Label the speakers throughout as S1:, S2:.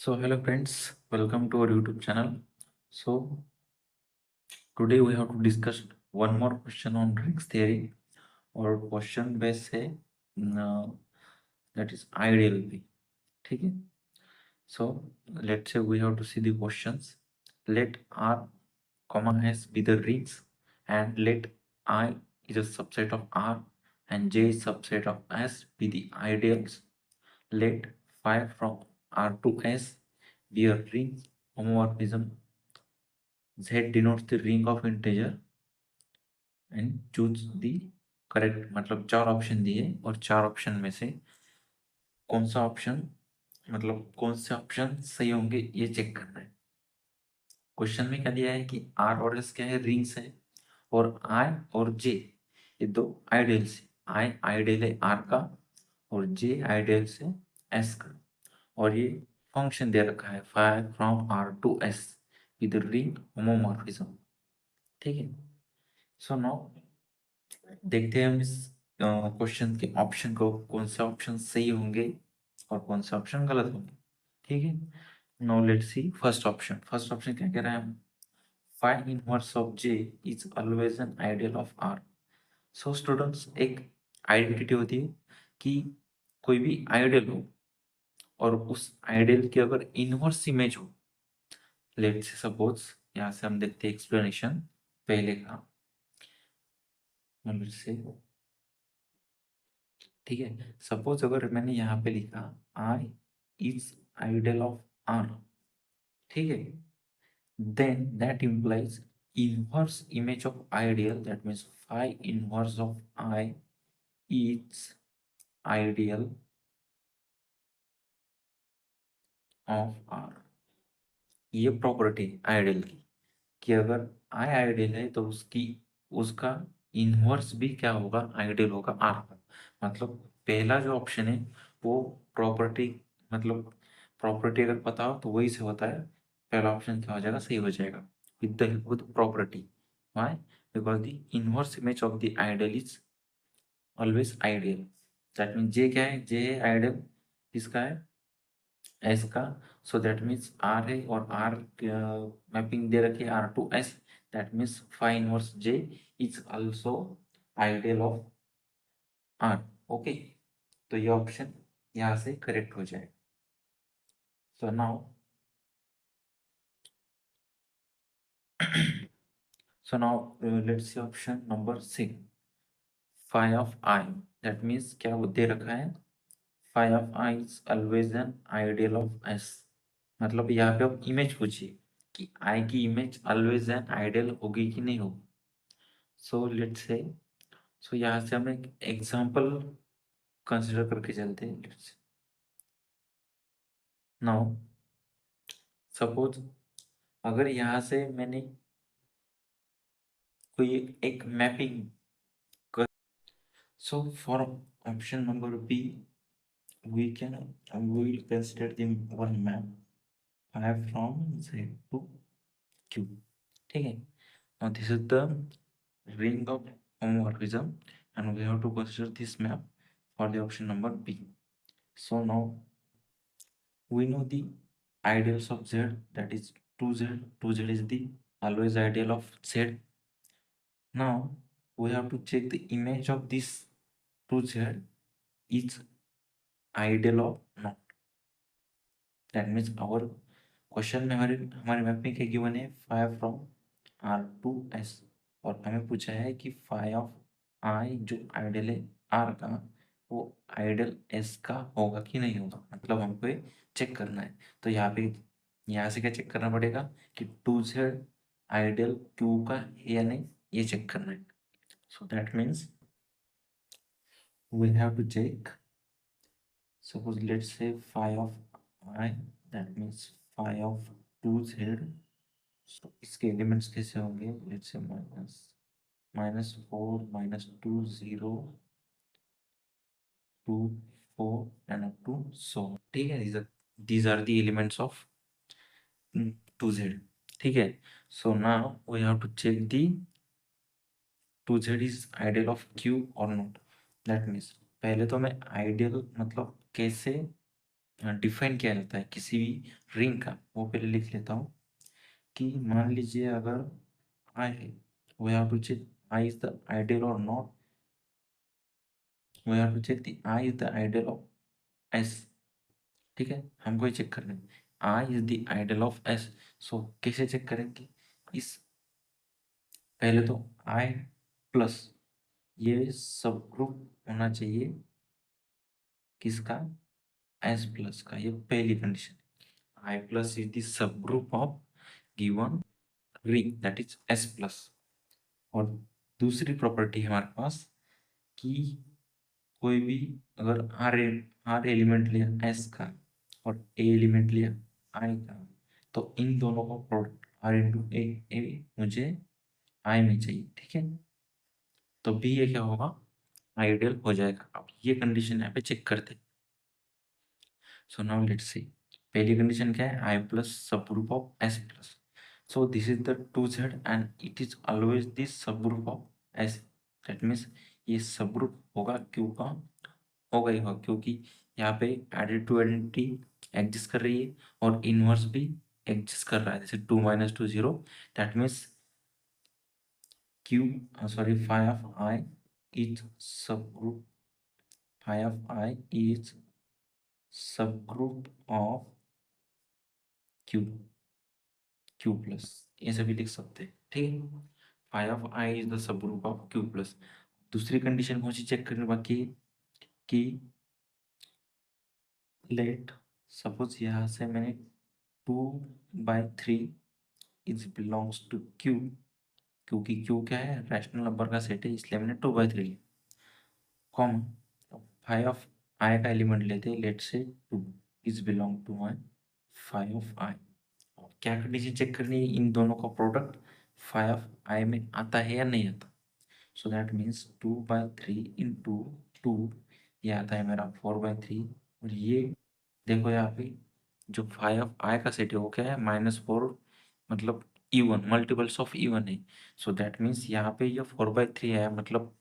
S1: So hello friends, welcome to our YouTube channel. So today we have to discuss one more question on rings theory और question base है that is ideal भी. ठीक है. So let's say we have to see the questions. Let R comma S be the rings and let I is a subset of R and J is subset of S be the ideals. Let phi from R to S be a ring homomorphism. Z denotes the ring of integer and choose the correct. मतलब चार option दिए और चार option में से कौन सा option मतलब कौन से ऑप्शन सही होंगे ये चेक करना है. क्वेश्चन में क्या दिया है कि आर और एस क्या है, रिंग्स है, और आई और जे ये दो आइडियल्स है. आई आइडियल है आर का और जे आइडियल्स है एस का, और ये फंक्शन दे रखा है phi from R to S with ring homomorphism. ठीक है. सो नाउ देखते हैं हम इस क्वेश्चन के ऑप्शन को, कौन से ऑप्शन सही होंगे और कौन से ऑप्शन गलत होंगे. ठीक है. Now let's see first option. First option क्या कह रहा है? Find inverse of J is always an ideal of R. So students, एक आइडेंटिटी होती है कि कोई भी आइडियल हो और उस आइडियल की अगर इनवर्स इमेज हो. लेट्स से सपोज यहाँ से हम देखते हैं एक्सप्लेनेशन पहले का. लेट्स से ठीक है. सपोज अगर मैंने यहाँ पे लिखा I is ideal of R. ठीक है. Then that implies inverse image of ideal, that means phi inverse of I is ideal of R. ये प्रॉपर्टी आइडियल की कि अगर आई आइडियल है तो उसकी उसका इनवर्स भी क्या होगा, आइडियल होगा आर का. मतलब पहला जो ऑप्शन है वो प्रॉपर्टी, मतलब प्रॉपर्टी अगर पता हो तो वही से होता है. पहला ऑप्शन क्या हो जाएगा, सही हो जाएगा with the help of property. Why? Because the inverse image of the ideal is always ideal. That mean J क्या है, जे आइडियल किसका है, एस का. सो दैट मीन्स आर है और आर मैपिंग दे रखी है R to S. That means phi inverse J is also ideal of R. Okay. तो ये ऑप्शन यहाँ से करेक्ट हो जाएगा. So now so now let's see option number 6. Phi of I, that means क्या वो दे रखा है, phi of I is always an ideal of S. मतलब यहाँ पे आप इमेज पूछिए कि I की इमेज always an ideal होगी कि नहीं होगी. सो लेट्स से, सो यहाँ से हम एक एग्जांपल कंसिडर करके चलते हैं. लेट्स नाउ सपोज अगर यहाँ से मैंने कोई एक मैपिंग कर, so for option number B we can we will consider the one map 5 from Z to Q. ठीक है. Now this is the ring of homomorphism and we have to consider this map for the option number B. So now we know the ideals of Z, that is 2Z. 2Z is the always ideal of Z. Now we have to check the image of this 2Z is ideal or not. That means our question में हमारे हमारे mapping क्या given है, phi from R to S, और हमें पूछा है कि फाइव ऑफ आई जो आइडियल है आर का वो आइडियल एस का होगा कि नहीं होगा. मतलब हमको ये चेक करना है. तो यहाँ पे यहाँ से क्या चेक करना पड़ेगा कि टू जेड आइडियल क्यू का है या नहीं, ये चेक करना है. So that means we have to check. Suppose let's say phi of I, that means phi of 2z. So इसके एलिमेंट्स कैसे होंगे? Let's say -4 -2 0 2 4 and up to so. ठीक है. These are the elements of 2z. ठीक है. So now we have to check the 2z is ideal of q or not. That means पहले तो मैं आइडियल मतलब कैसे डिफाइन किया जाता है किसी भी रिंग का, वो पहले लिख लेता हूँ कि मान लीजिए अगर आई है, we have to check I is the ideal और not, we have to check the I is the ideal of S. ठीक है, हमको ये चेक करना है I is the ideal of S. So कैसे चेक करेंगे, इस पहले तो आई प्लस ये सब ग्रुप होना चाहिए किसका, एस प्लस का, ये पहली condition. I plus is the sub group of given ring that is S plus. और दूसरी प्रॉपर्टी है हमारे पास कि कोई भी अगर आर एलिमेंट लिया एस का और ए एलिमेंट लिया आई का, तो इन दोनों का प्रोडक्ट आर इंटू ए मुझे आई में चाहिए। ठीक है, तो भी ये क्या होगा, आइडियल हो जाएगा। अब ये कंडीशन यहाँ पे चेक करते। सो नाउ लेट्स सी, पहली कंडीशन क्या है, I plus sub group of S plus. So this is the 2z and it is always this sub group of S. That means ये सब ग्रुप होगा क्यू का, होगा ही होगा, क्योंकि यहाँ पे एडेड टू आइडेंटिटी एग्जिस्ट कर रही है और इनवर्स भी एग्जिस्ट कर रहा है, जैसे 2 - 2 0। That means Q sorry phi of I is सब group, phi of I is सब group of Q, Q plus, ये सभी लिख सकते हैं। ठीक है, phi of I is the sub group of Q plus. दूसरी कंडीशन कौन सी चेक करने बाकी है कि लेट सपोज यहाँ से मैंने 2/3 इज बिलोंग्स टू क्यू, क्योंकि क्यू क्या है, रैशनल नंबर का सेट है, इसलिए मैंने 2/3 लिया, कॉमन। फाई ऑफ आई का एलिमेंट लेते हैं, let say 2 is belong to my phi of I. क्या कंडीशन चेक करनी है, इन दोनों का प्रोडक्ट फाई ऑफ आई में आता है या नहीं आता। सो दैट मीन्स 2/3 इंटू 2, ये आता है मेरा 4/3। और ये देखो यहाँ पे जो फाई ऑफ आई का सेट है वो क्या है, -4, मतलब इवन मल्टीपल्स ऑफ इवन है। सो दैट मीन्स यहाँ पे ये 4/3 है, मतलब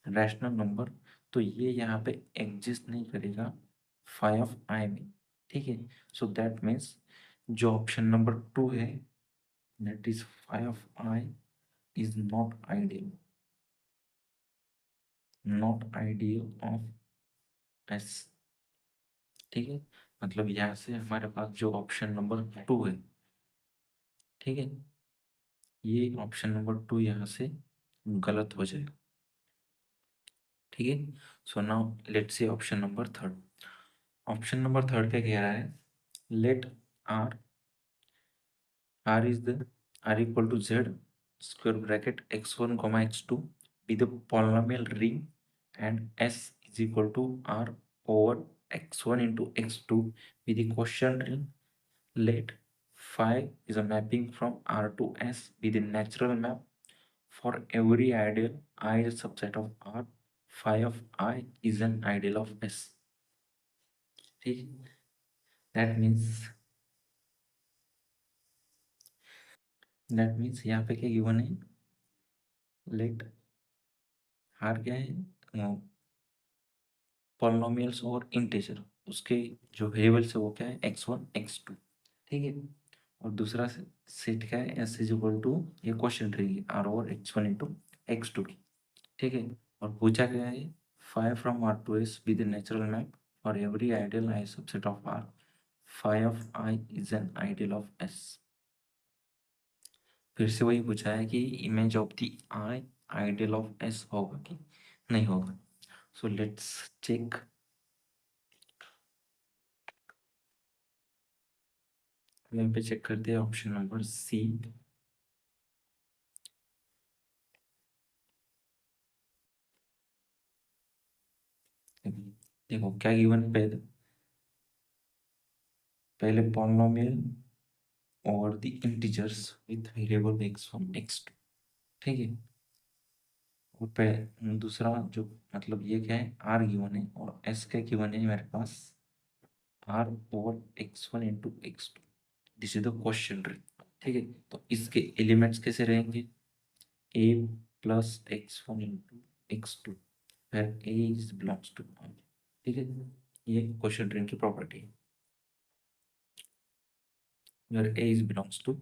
S1: रैशनल नंबर, तो ये यहाँ पे एग्जिस्ट नहीं करेगा फाई ऑफ आई में। ठीक है, सो दैट मीन्स जो ऑप्शन नंबर 2 है, that is phi of I is not ideal, not ideal of S. ठीक है, मतलब यहाँ से हमारे पास जो ऑप्शन नंबर 2 है, ठीक है, ये ऑप्शन नंबर 2 यहाँ से गलत हो जाएगा। ठीक है, so now let's say option number third. Option number third क्या कह रहा है, let R, R is the R equal to Z square bracket x1 x2 be the polynomial ring and s is equal to r over x1 into x2 be the quotient ring. Let phi is a mapping from R to S be the natural map for every ideal I is a subset of R. Phi of I is an ideal of S. ठीक, that means यहाँ पे क्या given है, let are क्या है, polynomials और integer, उसके जो वेरिएबल्स है वो क्या है, x1 x2। ठीक है, और दूसरा सेट क्या है, एस इज इक्वल टू, ये क्वेश्चन रहेगी R over x1 into x2 की। ठीक है, और पूछा गया है phi from R to S with natural map for every ideal I subset of R, phi of I is an ideal of S. फिर से वही पूछा है कि image of the I ideal of S होगा कि नहीं होगा। सो लेट्स चेक, यहाँ पे चेक करते हैं ऑप्शन नंबर सी। देखो क्या गिवन है, पहले पहले पॉलिनोमियल और the integers with variable x1 x2। ठीक है, और दूसरा जो मतलब ये क्या है, आर गिवन है और एस का गिवन है मेरे पास R over x1 into x2। This is the question ring. ठीक है, तो इसके एलिमेंट्स कैसे रहेंगे, a plus x1 into x2 फिर a इज बिलोंग्स टू। ठीक है, ये क्वेश्चन रिंग की प्रॉपर्टी है। where A is belongs to.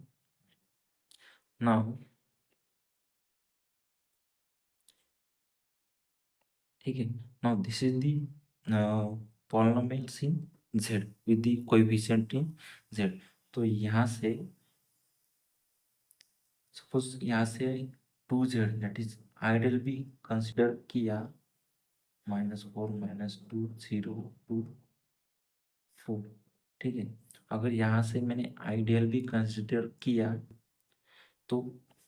S1: Now ठीक है, now this is the polynomials in Z with the coefficient in Z. तो यहाँ से सपोज यहाँ से 2Z दैट इज आइडियल भी कंसिडर किया, -4 -2 0 2 4, ठीक है। अगर यहाँ से मैंने आइडियल भी कंसिडर किया तो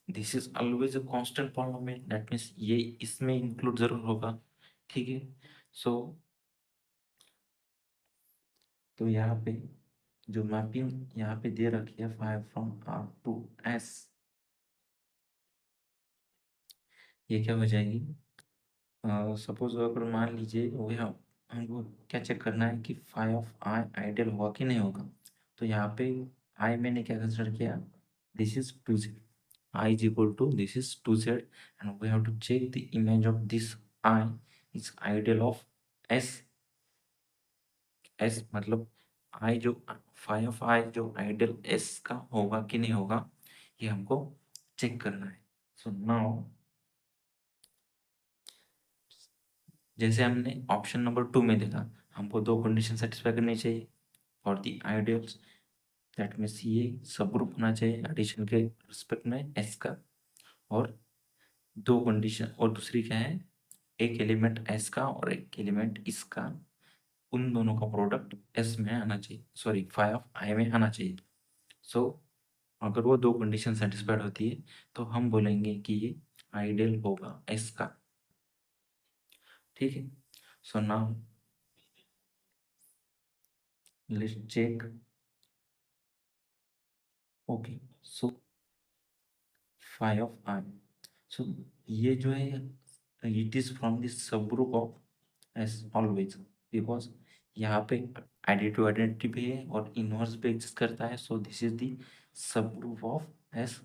S1: this is always a constant polynomial, that means ये इसमें इंक्लूड जरूर होगा, ठीक है। सो तो यहाँ पे जो मैपिंग यहाँ पे दे रखी है 5 फ्रॉम R टू S, ये क्या हो जाएगी, सपोज अगर मान लीजिए वो हमको क्या चेक करना है कि फाई ऑफ आई आइडियल होगा कि नहीं होगा। तो यहाँ पे आई मैंने क्या कंसिडर किया, this is 2Z, I is equal to this is 2Z and we have to check the image of this I is ideal of S. S मतलब आई जो फाई ऑफ आई जो आइडियल एस का होगा कि नहीं होगा, ये हमको चेक करना है। सो नाउ जैसे हमने ऑप्शन नंबर 2 में देखा, हमको दो कंडीशन सेटिस्फाई करनी चाहिए for the ideals, that means ये सब ग्रुप होना चाहिए एडिशन के रिस्पेक्ट में एस का, और दो कंडीशन, और दूसरी क्या है, एक एलिमेंट एस का और एक एलिमेंट इसका, उन दोनों का प्रोडक्ट एस में आना चाहिए, सॉरी फाई ऑफ आई में आना चाहिए। सो अगर वो दो कंडीशन सेटिस्फाइड होती है तो हम बोलेंगे कि ये आइडियल होगा एस का, ठीक है। So now let's check, okay. So phi of I, so ये जो है it is from this sub group of S always, because यहाँ पे एडिटिव आइडेंटिटी भी है और इनवर्स भी एग्जिस्ट करता है, सो दिस इज दी सब ग्रुप ऑफ एस।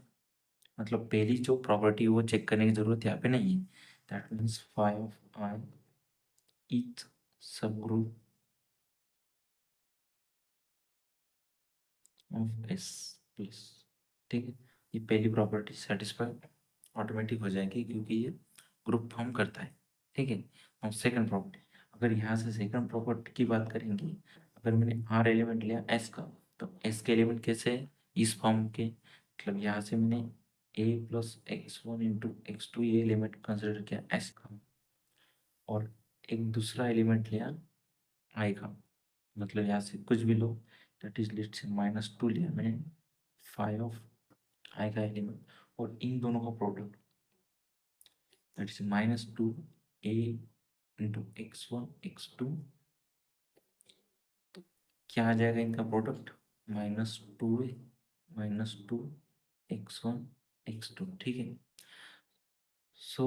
S1: मतलब पहली जो प्रॉपर्टी वो चेक करने की जरूरत यहाँ पे नहीं है, that means phi of I is सब ग्रुप ऑफ एस प्लस, ठीक है। ये पहली प्रॉपर्टी सेटिस्फाई ऑटोमेटिक हो जाएगी क्योंकि ये ग्रुप फॉर्म करता है, ठीक है। और सेकंड प्रॉपर्टी, अगर यहाँ से सेकंड प्रॉपर्टी की बात करेंगे, अगर मैंने आर एलिमेंट लिया एस का, तो एस के एलिमेंट कैसे है, इस फॉर्म के, मतलब यहाँ से मैंने ए प्लस x1 इंटू x2 ये एलिमेंट कंसिडर किया एस का, और एक दूसरा एलिमेंट लिया आई का, मतलब यहाँ से कुछ भी लो, दैट इज लेट्स से -2 लिया मैंने फाई ऑफ आई का एलिमेंट, और इन दोनों का product that is -2 a into x1 x2, तो क्या आ जाएगा इनका प्रोडक्ट, -2a -2 x1 x2, ठीक है। सो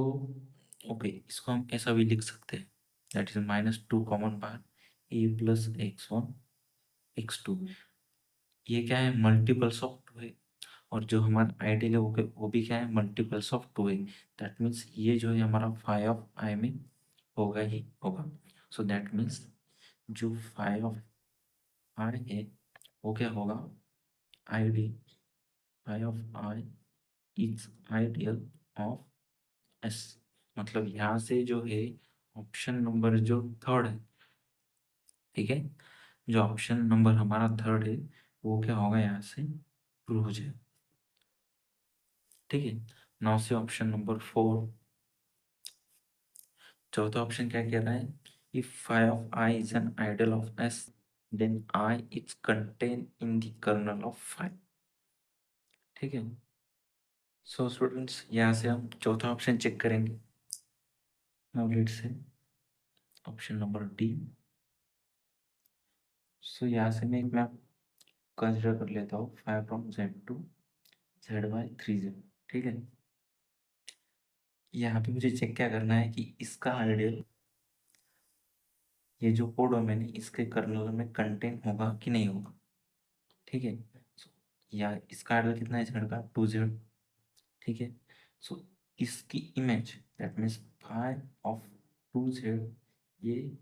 S1: ओके, इसको हम ऐसा भी लिख सकते हैं, दैट इज -2 कॉमन बाहर, a प्लस x1 x2, ये क्या है मल्टीपल्स ऑफ 2 है, और जो हमारा आइडियल है वो भी क्या है मल्टीपल्स ऑफ 2 है, दैट मीन्स ये जो है हमारा फाई ऑफ आई में होगा ही होगा। सो दैट मीन्स जो फाई ऑफ आई है वो क्या होगा, ID phi of I is ideal of S. मतलब यहाँ से जो है ऑप्शन नंबर जो थर्ड है, ठीक है, जो ऑप्शन नंबर हमारा थर्ड है वो क्या होगा यहाँ से ट्रू हो जाए, ठीक है। नाउ से ऑप्शन नंबर 4, चौथा ऑप्शन क्या कह रहा है, if phi of I is an ideal of S then I is contain in the kernel of phi, ठीक है। सो स्टूडेंट्स यहाँ से हम चौथा ऑप्शन चेक करेंगे। Now let's say option number D. So यहाँ से मैं एक मैप कंसिडर कर लेता हूँ, 5 फ्रॉम Z टू Z/3Z, ठीक है। यहाँ पे मुझे चेक क्या करना है कि इसका आइडियल, ये जो कोड डोमेन है इसके कर्नल में कंटेन होगा कि नहीं होगा, ठीक है। So, या इसका आइडियल कितना है Z का 2Z, ठीक है। सो इसकी image that means phi of 2Z ये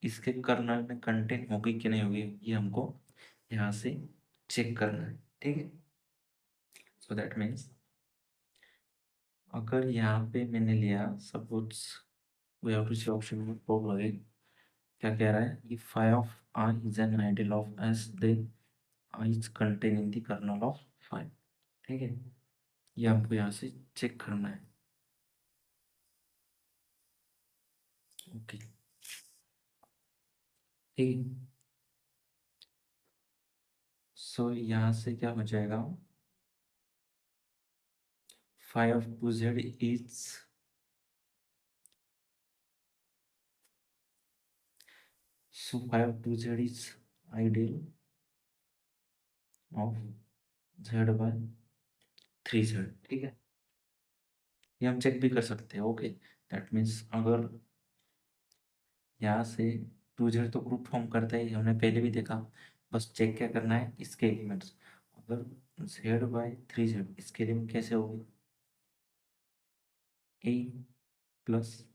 S1: इसके कर्नल में कंटेन होगी कि नहीं होगी, ये हमको यहाँ से चेक करना है, ठीक है। सो दैट मीन्स अगर यहाँ पे मैंने लिया suppose we have to see option में लगे, क्या कह रहा है कि phi of I is an ideal of S then I is contain in the kernel of phi. ठीक है, ये हमको यहाँ से चेक करना है। ओके, ठीक है। सो यहाँ से क्या हो जाएगा, phi of two Z is so phi of 2z is ideal of z by 3z। ठीक है, ये हम चेक भी कर सकते हैं। ओके, दैट मीन्स अगर यहाँ से 2z तो ग्रुप फॉर्म करता है, हमने पहले भी देखा। बस चेक क्या करना है, इसके एलिमेंट्स। अगर z बाई 3z इसके एलिमेंट कैसे होंगे, a प्लस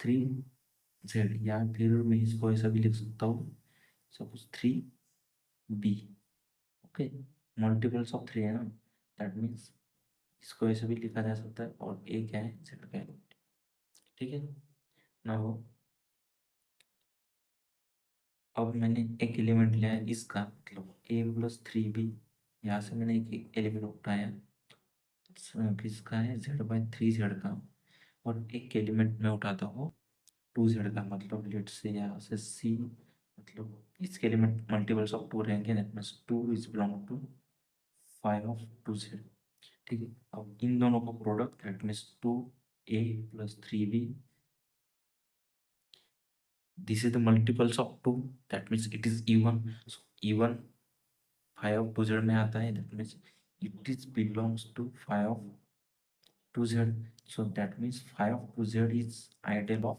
S1: 3z, या फिर मैं इसको ऐसा भी लिख सकता हूँ suppose 3b। Okay, multiples of 3 है ना, दैट मीन्स इसको ऐसे भी लिखा जा सकता है। और ए क्या है, जेड का एलिमेंट। ठीक है ना। वो अब मैंने एक एलिमेंट लिया है इसका, मतलब ए प्लस 3b, यहाँ से मैंने एक एलिमेंट उठाया किसका है, जेड बाई 3z का। और एक एलिमेंट में उठाता हूँ 2z का, मतलब लेट से यहाँ से सी, मतलब इसके एलिमेंट मल्टीपल्स ऑफ 2 रहेंगे, that means 2 is belong to 5 of 2z। ठीक है, अब इन दोनों का product that means 2a plus 3b, this is the multiples of 2, that means it is even, so even 5 of 2z में आता है, that means it is belongs to 5 of 2z, so that means 5 of 2z is ideal of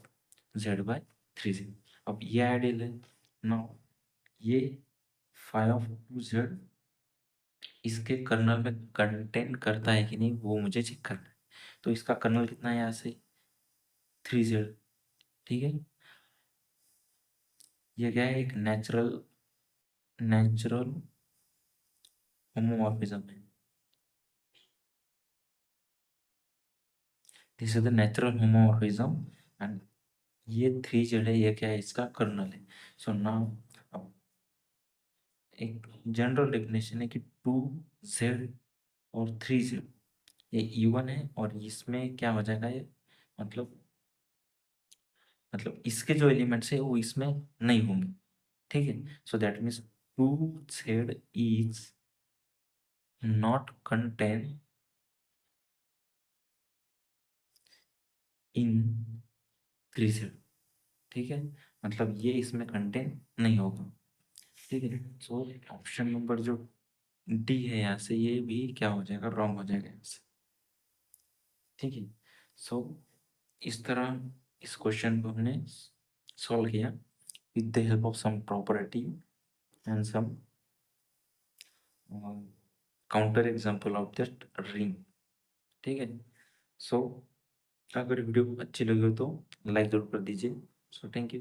S1: z by 3z। अब ये ideal है ना, ये 5 of 2z इसके colonel में कंटेन करता है कि नहीं वो मुझे चेक करना है। तो इसका कर्नल कितना है यहाँ से, 3z। ठीक है, ये क्या है, एक नेचुरल होमोमॉर्फिज्म है। This is the natural homomorphism and ये 3z है, ये क्या है, इसका कर्नल है। सो नाउ अब एक जनरल डेफिनेशन है कि 2z और 3z ये इवन है, और इसमें क्या हो जाएगा ये, मतलब इसके जो एलिमेंट्स है वो इसमें नहीं होंगे। ठीक है, so that means 2z is not contain in 3z। ठीक है, मतलब ये इसमें कंटेन नहीं होगा। ठीक है, सो ऑप्शन नंबर जो डी है यहाँ से, ये भी क्या हो जाएगा, रॉन्ग हो जाएगा यहाँ से। ठीक है, सो इस तरह इस क्वेश्चन को हमने सॉल्व किया with the help of some property and some counter example of that ring. ठीक है, सो अगर वीडियो अच्छी लगी हो तो लाइक जरूर कर दीजिए। So thank you.